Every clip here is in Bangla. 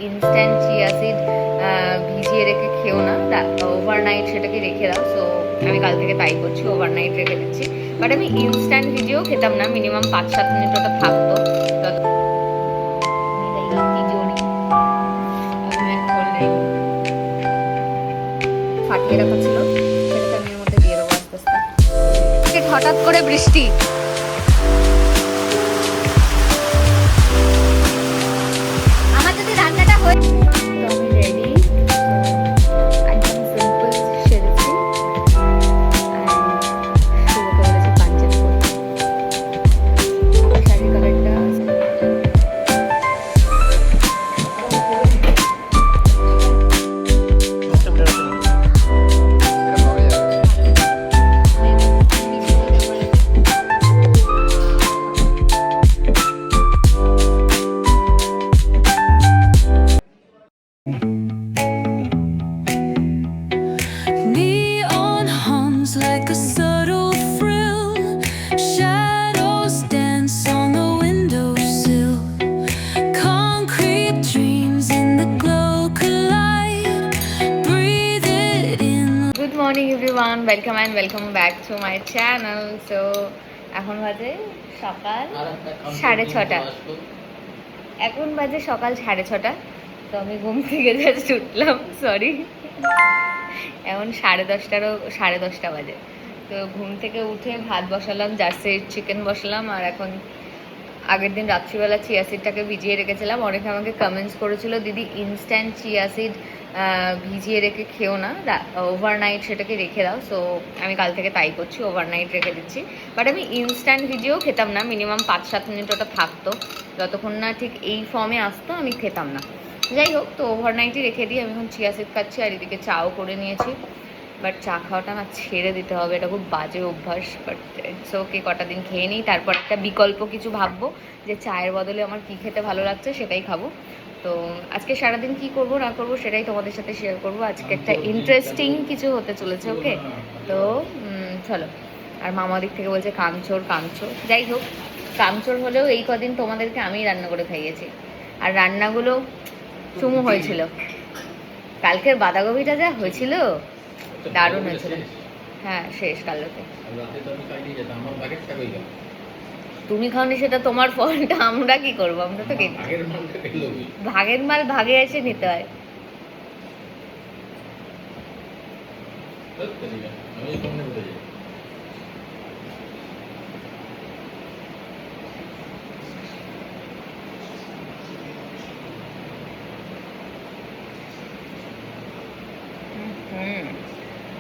ইনস্ট্যান্ট চিয়া সিড ভিজিয়ে রেখে খেও না, ওভারনাইট সেটাকে রেখে দাও। সো আমি কাল থেকে তাই করছি, ওভারনাইট রেখে দিচ্ছি। বাট আমি ইনস্ট্যান্ট ভিজিয়েও খেতাম না, মিনিমাম 5-7 মিনিট ওটা থাকতো। ফাটিয়ে রাখা ছিল, সেটাকে আমি এর মধ্যে দিয়ে দেবো আস্তে আস্তে। হঠাৎ করে বৃষ্টি, আমার যদি রান্নাটা হয় তো আমি রেডি, একদম সিম্পল সেরেছি। শুভকে বলেছি পাঞ্জাবি পরতে, শাড়ির কালারটা Neon hums like a subtle thrill. Shadows dance on the windowsill. Concrete dreams in the glow collide. Breathe it in. Good morning everyone, welcome and welcome back to my channel. So এখন বাজে সকাল 6:30। এখন বাজে সকাল 6:30। তো আমি ঘুম থেকে জাস্ট উঠলাম, সরি। এখন 10:30 বাজে। তো ঘুম থেকে উঠে ভাত বসালাম, জার্সির চিকেন বসালাম। আর এখন আগের দিন রাত্রিবেলা চিয়া সিডটাকে ভিজিয়ে রেখেছিলাম। অনেকে আমাকে কমেন্টস করেছিল, দিদি ইনস্ট্যান্ট চিয়া সিড ভিজিয়ে রেখে খেও না, ওভারনাইট সেটাকে রেখে দাও। সো আমি কাল থেকে তাই করছি, ওভারনাইট রেখে দিচ্ছি। বাট আমি ইনস্ট্যান্ট ভিজিয়েও খেতাম না, মিনিমাম 5-7 মিনিট ওটা থাকতো। যতক্ষণ না ঠিক এই ফর্মে আসতো আমি খেতাম না। যাই হোক, তো ওভারনাইটই রেখে দিই। আমি এখন চিয়া সিড খাচ্ছি, আর এদিকে চাও করে নিয়েছি। বাট চা খাওয়াটা আমার ছেড়ে দিতে হবে, এটা খুব বাজে অভ্যাস। বাট ইটস ওকে, কটা দিন খেয়ে নিই, তারপর একটা বিকল্প কিছু ভাববো যে চায়ের বদলে আমার কী খেতে ভালো লাগছে সেটাই খাবো। তো আজকে সারাদিন কি করব না করব সেটাই তোমাদের সাথে শেয়ার করব। আজকে একটা ইন্টারেস্টিং কিছু হতে চলেছে, ওকে? তো চলো। আর মামা দিক থেকে বলছে কামচোর কামচোর। যাই হোক, কামচোর হলেও এই কদিন তোমাদেরকে আমিই রান্না করে খাইয়েছি। আর রান্নাগুলো চুমু হয়েছিল। কালকের বাঁধাকপিটা যা হয়েছিল, দারুণ হয়েছিল। হ্যাঁ, শেষ কালোতে। তুমি খাওনি সেটা তোমার ফলটা, আমরা কি করবো? আমরা তো ভাগের মাল ভাগে এসে নিতে হয়।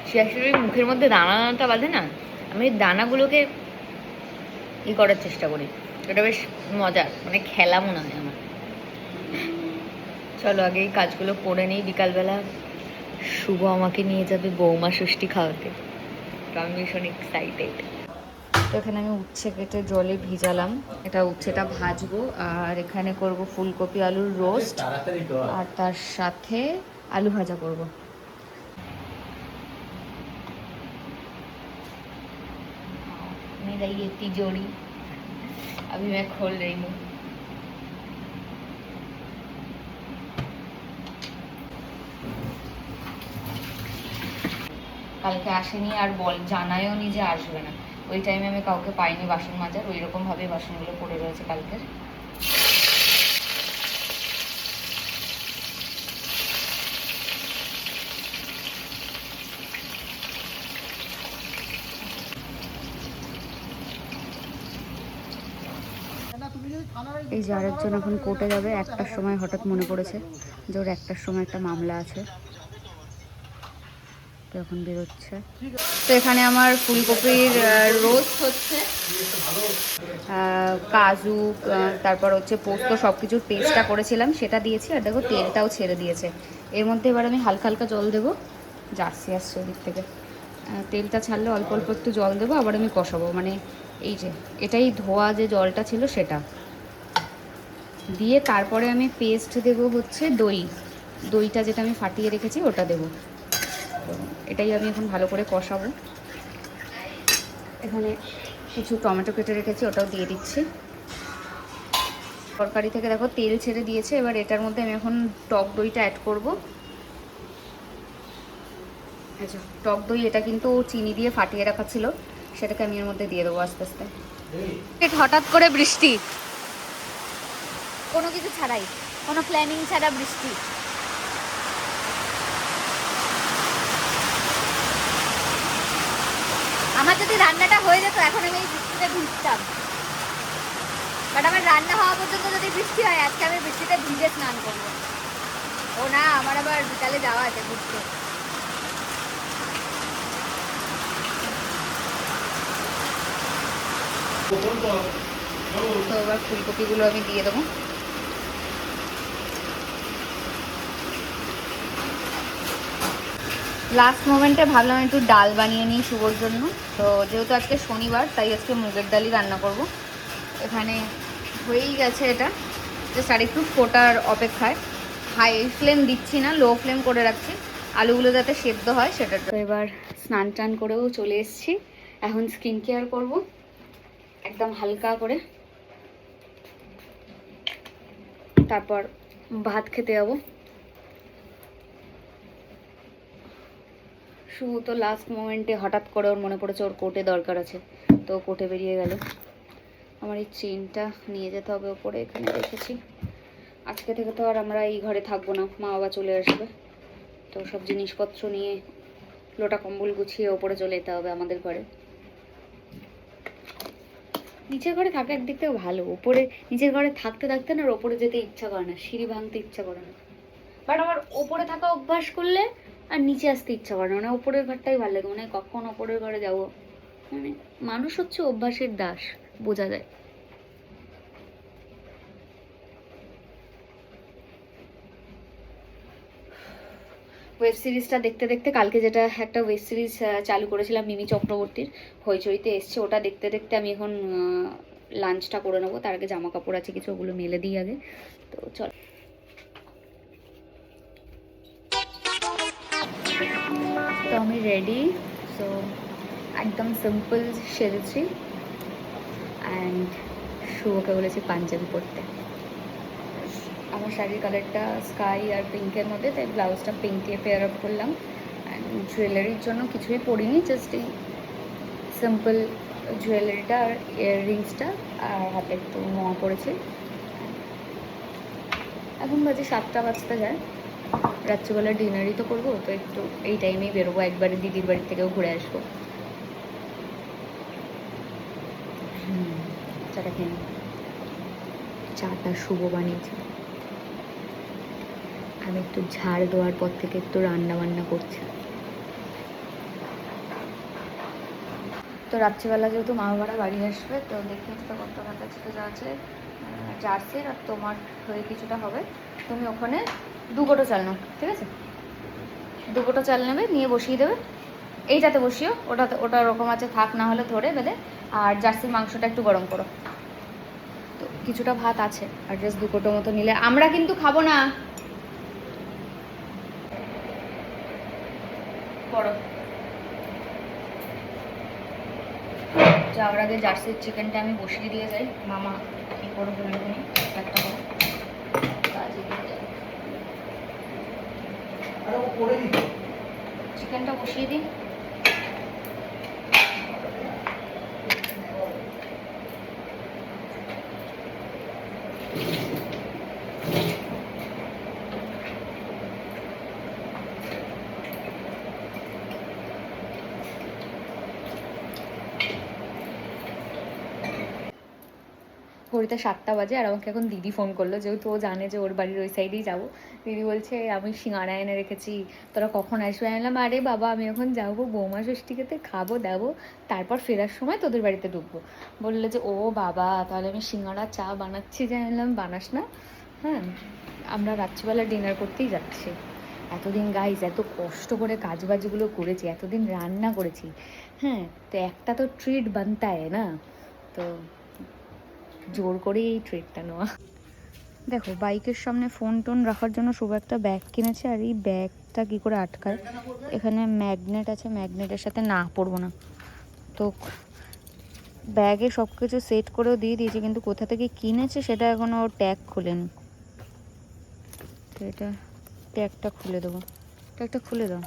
শিয়াশির মুখের মধ্যে দানাটা বাঁধে না, আমি দানাগুলোকে করার চেষ্টা করি। এটা বেশ মজার, মানে খেলা মনে হয় আমার। চলো আগে এই কাজগুলো করে নিই। বিকালবেলা শুভ আমাকে নিয়ে যাবে বৌমা ষষ্ঠী খাওয়াতে, তো আমি ভীষণ এক্সাইটেড। তো এখানে আমি উচ্ছে কেটে জলে ভিজালাম, এটা উচ্ছেটা ভাজবো। আর এখানে করব ফুলকপি আলুর রোস্ট, আর তার সাথে আলু ভাজা করব। मेरा ये तिजोरी अभी मैं खोल रही हूँ। কালকে আসেনি, আর জানায়ও নি যে আসবে না। ওই টাইমে আমি কাউকে পাইনি বাসন মাজার, ওই রকম ভাবে বাসনগুলো পড়ে রয়েছে কালকের। এই যে আরেকজন এখন কোর্টে যাবে 1টার সময়, হঠাৎ মনে পড়েছে যে ওর 1টার সময় একটা মামলা আছে, তো এখন বেরোচ্ছে। তো এখানে আমার ফুলকপির রোস্ট হচ্ছে, কাজু, তারপর হচ্ছে পোস্ত, সব কিছুর পেস্টটা করেছিলাম সেটা দিয়েছি। আর দেখো তেলটাও ছেড়ে দিয়েছে। এর মধ্যে এবার আমি হালকা হালকা জল দেবো, জার্সি আসছে ওদিক থেকে। তেলটা ছাড়লে অল্প অল্প একটু জল দেবো, আবার আমি কষাবো। মানে এই যে এটাই ধোয়া যে জলটা ছিল সেটা দিয়ে, তারপরে আমি পেস্ট দেবো হচ্ছে দইটা যেটা আমি ফাটিয়ে রেখেছি ওটা দেবো। তো এটাই আমি এখন ভালো করে কষাবো। এখানে কিছু টমেটো কেটে রেখেছি, ওটাও দিয়ে দিচ্ছি। তরকারি থেকে দেখো তেল ছেড়ে দিয়েছে। এবার এটার মধ্যে আমি এখন টক দইটা অ্যাড করব। আচ্ছা, টক দই এটা কিন্তু চিনি দিয়ে ফাটিয়ে রাখা ছিল, সেটাকে আমি এর মধ্যে দিয়ে দেবো আস্তে আস্তে। হঠাৎ করে বৃষ্টি, কোনো কিছু ছাড়াই, কোনো প্ল্যানিং ছাড়া বৃষ্টি। আমার যদি রান্নাটা হয়ে যেত এখন আমি এই বৃষ্টিতে ভিজতাম, বাট আমার রান্না হওয়া পর্যন্ত যদি বৃষ্টি হয় আজকে আমি বৃষ্টিতে ভিজে স্নান করবো। ও না, আমার আবার বিকালে যাওয়া আছে ঘুরতে। তো এবার ফুলকপিগুলো আমি দিয়ে দেবো। লাস্ট মোমেন্টে ভাবলাম একটু ডাল বানিয়ে নিই শুভর জন্য। তো যেহেতু আজকে শনিবার তাই আজকে মুগের ডালই রান্না করব। এখানে হয়েই গেছে এটা, জাস্ট আর একটু ফোটার অপেক্ষায়। হাই ফ্লেম দিচ্ছি না, লো ফ্লেম করে রাখছি, আলুগুলো যাতে সেদ্ধ হয় সেটার। তো এবার স্নান টান করেও চলে এসেছি, এখন স্কিন কেয়ার করব একদম হালকা করে, তারপর ভাত খেতে যাবো। শুভ তো লাস্ট মোমেন্টে হঠাৎ করে ওর মনে পড়েছে ওর কোর্টে দরকার আছে, তো কোর্টে বেরিয়ে গেল। আমার এই চেনটা নিয়ে যেতে হবে ওপরে, এখানে রেখেছি। আজকে থেকে তো আর আমরা এই ঘরে থাকবো না, মা বাবা চলে আসবে, তো সব জিনিসপত্র নিয়ে লোটা কম্বল গুছিয়ে ওপরে চলে যেতে হবে আমাদের ঘরে। নিচের ঘরে থাকা একদিক থেকে ভালো, ওপরে নিচের ঘরে থাকতে থাকতে না ওপরে যেতে ইচ্ছা করে না, সিঁড়ি ভাঙতে ইচ্ছা করে না। বাট আমার ওপরে থাকা অভ্যাস করলে আর নিচে আসতে ইচ্ছা করে না, মানে ওপরের ঘরটাই ভালো লাগে, মানে কখন ওপরের ঘরে যাবো। মানে মানুষ হচ্ছে অভ্যাসের দাস, বোঝা যায়। ওয়েব সিরিজটা দেখতে দেখতে কালকে যেটা একটা ওয়েব সিরিজ চালু করেছিলাম মিমি চক্রবর্তীর, হইচইতে এসছে, ওটা দেখতে দেখতে আমি এখন লাঞ্চটা করে নেবো। তার আগে জামা কাপড় আছে কিছু, ওগুলো মেলে দিই আগে। তো চল, তো আমি রেডি। সো একদম সিম্পল সেরেছি, অ্যান্ড শুভকে বলেছি পাঞ্জাবি পরতে। আমার শাড়ির কালারটা স্কাই আর পিঙ্কের মধ্যে, তাই ব্লাউজটা পিঙ্ক দিয়ে পেয়ার আপ করলাম। অ্যান্ড জুয়েলারির জন্য কিছুই পরিনি, জাস্ট এই সিম্পল জুয়েলারিটা আর ইয়াররিংসটা আর হাতে একটু নোয়া পড়েছি। এখন বাজে 7টা বাজতে যায়, রাত্রিবেলা ডিনারই তো করবো, তো একটু এই টাইমেই বেরোবো, একবারে দিদির বাড়ি থেকেও ঘুরে আসবো। চাটা খেয়ে চাটা শুভ বানিয়েছি, আমি একটু ঝাড় দেওয়ার পর থেকে একটু রান্না বান্না করছি। তো রাত্রিবেলা যেহেতু মা বাবারা বাড়ি আসবে, তো দেখে তো কত কাছাকাছি যা আছে জার্সির, আর তোমার হয়ে কিছুটা হবে। তুমি ওখানে 2 কোটো চাল নাও, ঠিক আছে? 2 কোটো চাল নেবে, নিয়ে বসিয়ে দেবে। এইটাতে বসিও, ওটা ওরকম আছে, থাক না হলে ধরে বেঁধে। আর জার্সির মাংসটা একটু গরম করো। তো কিছুটা ভাত আছে, আর জাস্ট 2 কোটো মতো নিলে। আমরা কিন্তু খাবো না, করো। যাওয়ার আগে জার্সির চিকেনটা আমি বসিয়ে দিয়ে যাই, মামা কী করে বলে দেবেন একটা করে কাজে দিয়ে যাই। চিকেনটা বসিয়ে দিই। ঘড়িতে 7টা বাজে, আর আমাকে এখন দিদি ফোন করলো, যেহেতু ও জানে যে ওর বাড়ির ওই সাইডেই যাবো। দিদি বলছে আমি সিঙ্গাড়া এনে রেখেছি, তোরা কখন আসবে? আনলাম আরে বাবা আমি এখন যাবো বৌমা ষষ্ঠীকে খাবো দাবো, তারপর ফেরার সময় তোদের বাড়িতে ঢুকবো। বললো যে ও বাবা, তাহলে আমি সিঙ্গাড়া চা বানাচ্ছি, জানলাম বানাস না। হ্যাঁ, আমরা রাত্রিবেলা ডিনার করতেই যাচ্ছি। এতদিন গাইজ এত কষ্ট করে কাজবাজগুলো করেছি, এতদিন রান্না করেছি, হ্যাঁ, তো একটা তো ট্রিট বানতা হয় না, তো জোর করে এই ট্রিটটা নেওয়া। দেখো বাইকের সামনে ফোন টোন রাখার জন্য শুভ একটা ব্যাগ কিনেছে, আর এই ব্যাগটা কি করে আটকায়, এখানে ম্যাগনেট আছে, ম্যাগনেটের সাথে না পড়বো না, তো ব্যাগে সব কিছু সেট করেও দিয়ে দিয়েছি, কিন্তু কোথা থেকে কিনেছে সেটা এখনও ও ট্যাগ খোলেনি। তো এটা ট্যাগটা খুলে দেবো, ট্যাগটা খুলে দাও।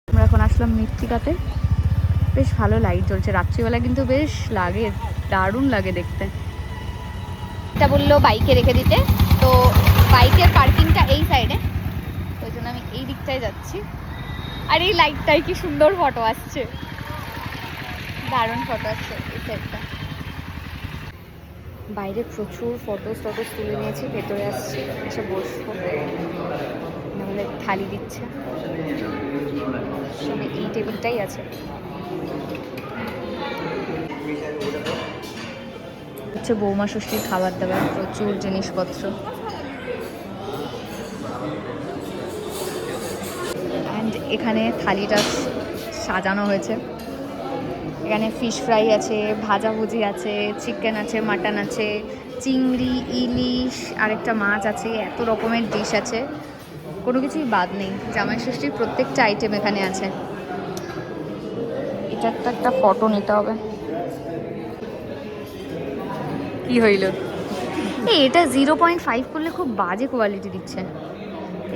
আমরা এখন আসলাম মৃত্তিকাতে, বেশ ভালো লাইট জ্বলছে রাত্রিবেলা, কিন্তু বেশ লাগে, দারুণ লাগে দেখতে। এটা বললো বাইকে রেখে দিতে, তো বাইকের পার্কিংটা এই সাইডে, ওই জন্য আমি এই দিকটায় যাচ্ছি। আর এই লাইটটাই কি সুন্দর ফটো আসছে, দারুণ ফটো আসছে এই সাইডটা। বাইরে প্রচুর ফটোস তুলে নিয়েছি, ভেতরে আসছি, এসে বসবো, নাহলে থালি দিচ্ছে। এই টেবিলটাই আছে, হচ্ছে বৌমা ষষ্ঠীর খাবার দাবার, প্রচুর জিনিসপত্র। অ্যান্ড এখানে থালিটা সাজানো হয়েছে, এখানে ফিশ ফ্রাই আছে, ভাজাভুজি আছে, চিকেন আছে, মাটন আছে, চিংড়ি, ইলিশ, আরেকটা মাছ আছে, এত রকমের ডিশ আছে, কোনো কিছুই বাদ নেই। জামাই ষষ্ঠীর প্রত্যেকটা আইটেম এখানে আছে। এটা একটা ফটো নিতে হবে। কি হইল? এটা 0.5 করলে খুব বাজে কোয়ালিটি দিচ্ছে।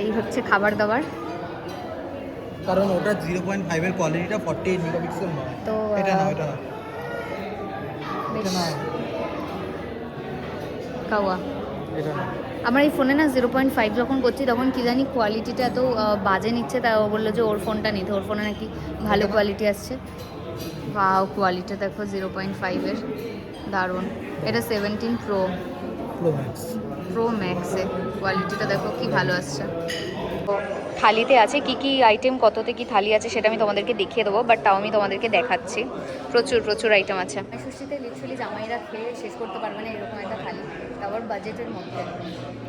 এই হচ্ছে খাবার দাবার, কারণ ওটা 0.5 এর কোয়ালিটিটা 48 মেগাপিক্সেল নয়, তো এটা না, এটা না, এটা না, কাওয়া এটা না। আমার এই ফোনে না 0.5 যখন করছি তখন কি জানি কোয়ালিটিটা এত বাজে নিচ্ছে, তাই ও বললো যে ওর ফোনটা নিতে, ওর ফোনে নাকি ভালো কোয়ালিটি আসছে। ভাও কোয়ালিটি দেখো 0.5 এর, দারুণ। এটা 17 প্রো ম্যাক্সে, কোয়ালিটিটা দেখো কি ভালো আসছে। থালিতে আছে কি কি আইটেম, কততে কি থালি আছে সেটা আমি তোমাদেরকে দেখিয়ে দেবো, বাট তাও আমি তোমাদেরকে দেখাচ্ছি। প্রচুর আইটেম আছে। ষষ্ঠীতে লিটারালি জামাইরা খেয়ে শেষ করতে পারবে না এরকম একটা থালি, তারপর বাজেটের মধ্যে।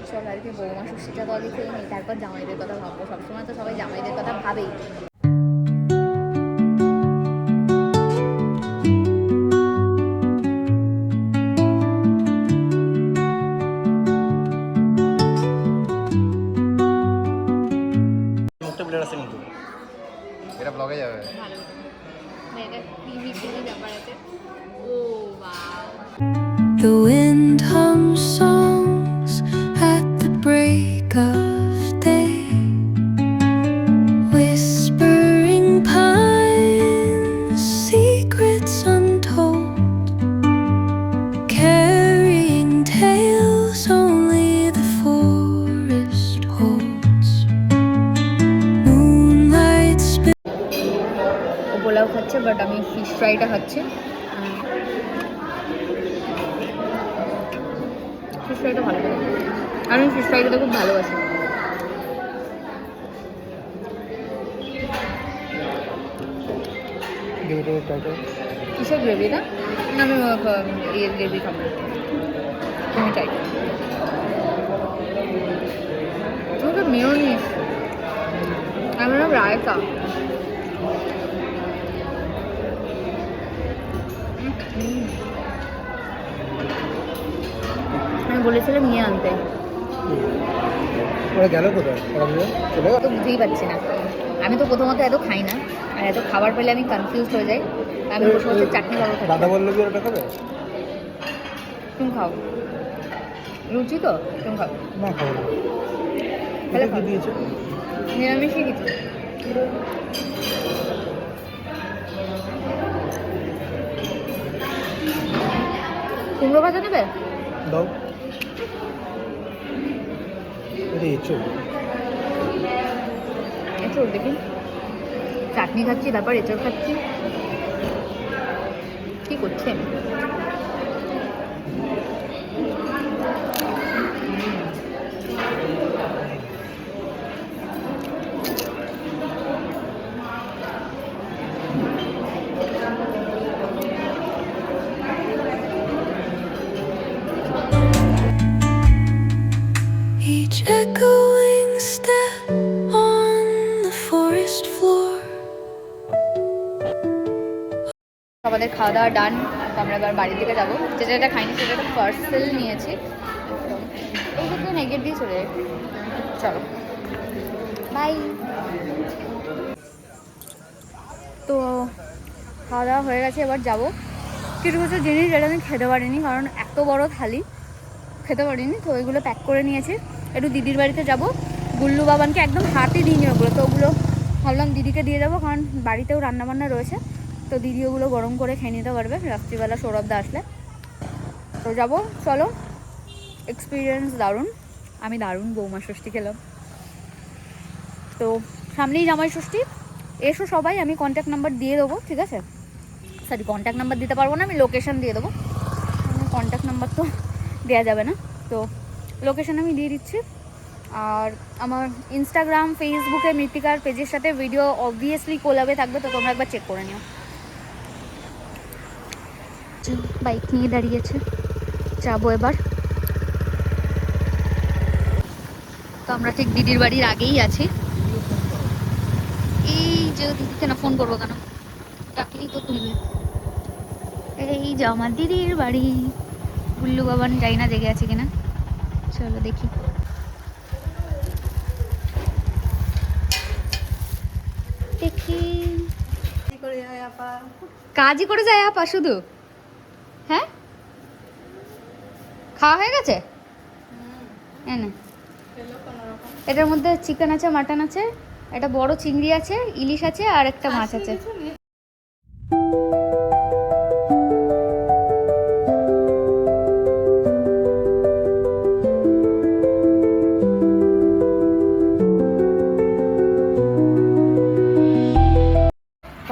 চল আজকে বৌমা ষষ্ঠীটা তো আগে খেয়ে নিই, তারপর জামাইদের কথা ভাববো। সবসময় তো সবাই জামাইদের কথা ভাবেই। এটা ব্লগে যাবে। ভালো এটা টিভি ব্যাপার আছে। ও বাহ, The wind hums songs at the break of day, whispering pines, secrets untold, carrying tales only the forest holds. Moonlight ও পোলাও খাচ্ছে, বাট আমি ফিশ ফ্রাইটা খাচ্ছি। ফিশ ফ্রাইটা ভালো লাগে, আমি ফিশ ফ্রাইটা খুব ভালোবাসি। কিসের গ্রেভিটা? আমি ইয়ের গ্রেভি খাবো, তুমি চাই তোমাকে মেয়োনিজ, আমার নাম রায়তা। আমি বলেছিলাম নিয়ে আনতে, ওরা গেল কোথায়? চলে গেল তো বুঝতেই পারছি না। আমি তো প্রথমত এত খাই না, আর এত খাবার পেলে আমি কনফিউজ হয়ে যাই। আমি বসে বসে চাটনি খাবো। দাদা বললো কি ওটা খাবে? তুমি খাও, রুচি তো, তুমি খাও। না খাবো না। তাহলে কি দিয়েছে? নিরামিষই কিছু। কুমড়ো ভাজা নেবে? দাও। আরে এঁচো এঁচড় দেখি, চাটনি খাচ্ছি তারপর এঁচড় খাচ্ছি, কি করছে? Each echoing step on the forest floor. আমাদের খাওয়া দাওয়া ডান, তো আমরা এবার বাড়ির দিকে যাবো। যেটা খাইনি সেটা একটা পার্সেল নিয়েছি, এই ক্ষেত্রে নেগেট দিয়ে চলে যাই। চলো বাই। তো খাওয়া দাওয়া হয়ে গেছে, এবার যাবো। কিছু কিছু জিনিস যেটা আমি খেতে পারিনি, কারণ এত বড় থালি খেতে পারিনি, তো ওইগুলো প্যাক করে নিয়েছি। একটু দিদির বাড়িতে যাব, গুল্লু বাবানকে একদম হাতে দিইনি ওগুলো, তো ওগুলো ভাবলাম দিদিকে দিয়ে যাবো, কারণ বাড়িতেও রান্নাবান্না রয়েছে, তো দিদি ওগুলো গরম করে খেয়ে নিতে পারবে রাত্রিবেলা সৌরভদা আসলে। তো যাবো, চলো। এক্সপিরিয়েন্স দারুণ, আমি দারুণ বৌমা ষষ্ঠী খেলাম। তো সামনেই জামাই ষষ্ঠী, এসো সবাই। আমি কন্ট্যাক্ট নাম্বার দিয়ে দেবো, ঠিক আছে? সরি, কন্ট্যাক্ট নাম্বার দিতে পারবো না, আমি লোকেশান দিয়ে দেবো। কন্ট্যাক্ট নাম্বার তো দেওয়া যাবে না, তো লোকেশান আমি দিয়ে দিচ্ছি। আর আমার ইনস্টাগ্রাম, ফেসবুকে মৃত্তিকার পেজের সাথে ভিডিও অবভিয়াসলি কোলাবে থাকবে, তো তোমরা একবার চেক করে নিও। বাইক নিয়ে দাঁড়িয়েছে, যাবো এবার। তো আমরা ঠিক দিদির বাড়ির আগেই আছি। এই যে দিদিকে না ফোন করবো কেন, ডাকলেই তো তুলবে। এই যে আমার দিদির বাড়ি। গুল্লু বাবান যাই না জেগে আছে কিনা, চলো দেখি। দেখি কাজই করে যায় আপা শুধু। হ্যাঁ, খাওয়া হয়ে গেছে? না, এটার মধ্যে চিকেন আছে, মাটন আছে, একটা বড় চিংড়ি আছে, ইলিশ আছে, আর একটা মাছ আছে।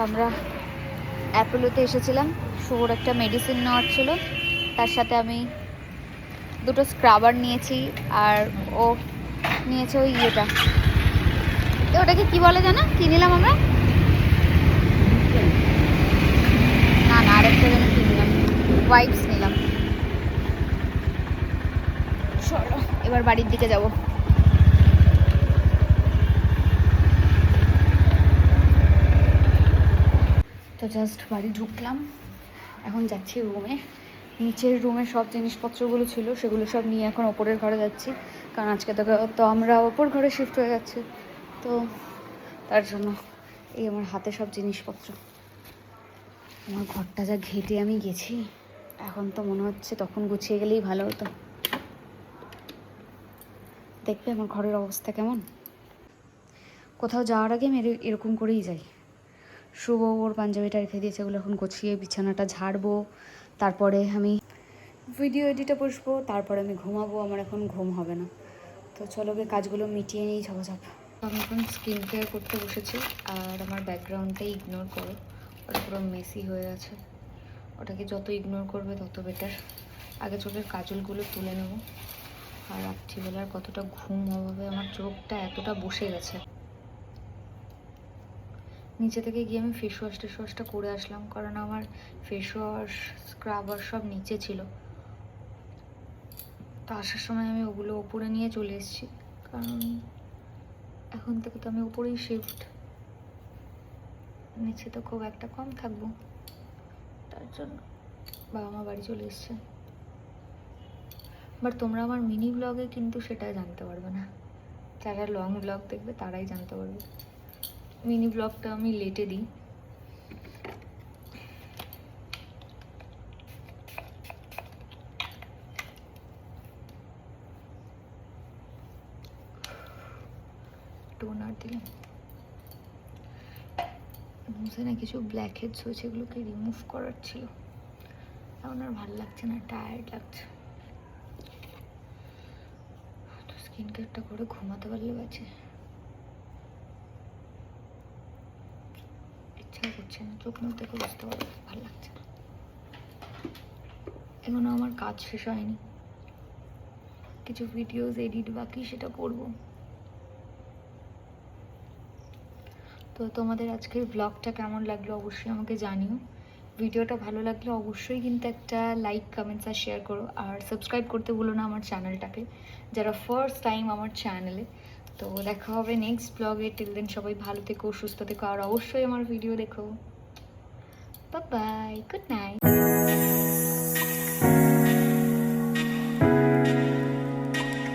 আমরা অ্যাপোলোতে এসেছিলাম, শুভর একটা মেডিসিন নেওয়ার ছিল, তার সাথে আমি দুটো স্ক্রাবার নিয়েছি, আর ও নিয়েছে ওই ইয়েটা, ওটাকে কি বলে জানো, কি নিলাম আমরা? না না, আরেকটা যেন কি নিলাম, ওয়াইপস নিলাম। চলো এবার বাড়ির দিকে যাব। তো জাস্ট বাড়ি ঢুকলাম, এখন যাচ্ছি রুমে। নিচের রুমে সব জিনিসপত্রগুলো ছিল সেগুলো সব নিয়ে এখন ওপরের ঘরে যাচ্ছি, কারণ আজকে তো আমরা ওপর ঘরে শিফট হয়ে যাচ্ছি, তো তার জন্য এই আমার হাতে সব জিনিসপত্র। আমার ঘরটা যা ঘেটে আমি গেছি, এখন তো মনে হচ্ছে তখন গুছিয়ে গেলেই ভালো হতো। দেখবে আমার ঘরের অবস্থা কেমন। কোথাও যাওয়ার আগে আমি এরকম করেই যাই। শুভ ওর পাঞ্জাবিটা রেখে দিয়েছে, ওগুলো এখন গুছিয়ে বিছানাটা ঝাড়বো, তারপরে আমি ভিডিও এডিটে বসবো, তারপরে আমি ঘুমাবো। আমার এখন ঘুম হবে না, তো চলো গিয়ে কাজগুলো মিটিয়ে নিই ঝপাঝপ। আমি এখন স্কিন কেয়ার করতে বসেছি, আর আমার ব্যাকগ্রাউন্ডটাই ইগনোর করো, ওটা পুরো মেসি হয়ে আছে। ওটাকে যত ইগনোর করবে তত বেটার। আগে চোখের কাজলগুলো তুলে নেব। আর রাত্রিবেলার কতটা ঘুম হবে, আমার চোখটা এতটা বসে গেছে। নিচে থেকে গিয়ে আমি ফেস ওয়াশটা করে আসলাম, কারণ আমার ফেস ওয়াশ, স্ক্রাবার সব নিচে ছিল। তো আসার সময় আমি ওগুলো ওপরে নিয়ে চলে এসেছি, কারণ এখন থেকে তো আমি উপরেই শিফট, নিচে তো খুব একটা কম থাকবো, তার জন্য বাবা মা বাড়ি চলে এসছে। বাট তোমরা আমার মিনি ব্লগে কিন্তু সেটা জানতে পারবে না, যারা লং ব্লগ দেখবে তারাই জানতে পারবে। মিনি ব্লগটা আমি লেটে দিই। টোনার দিলাম, মুছে না কিছু ব্ল্যাক হেডস হয়েছে, এগুলোকে রিমুভ করার ছিল। এখন আর ভালো লাগছে না, টায়ার্ড লাগছে। তো স্কিন কেয়ারটা করে ঘুমাতে পারলে বাঁচে। ইচ্ছা করছে না, চোখ মুখ দেখে বুঝতে পারবো, ভালো লাগছে না। এখনো আমার কাজ শেষ হয়নি, কিছু ভিডিওস এডিট বাকি, সেটা করব। তো তোমাদের আজকের ব্লগটা কেমন লাগলো অবশ্যই আমাকে জানিও। ভিডিওটা ভালো লাগলে অবশ্যই কিন্তু একটা লাইক, কমেন্টস আর শেয়ার করো। আর সাবস্ক্রাইব করতে ভুলো না আমার চ্যানেলটাকে, যারা ফার্স্ট টাইম আমার চ্যানেলে। তো দেখা হবে নেক্সট ব্লগে। টিল দেন সবাই ভালো থেকো, সুস্থ থেকো, আর অবশ্যই আমার ভিডিও দেখো। Bye bye, good night.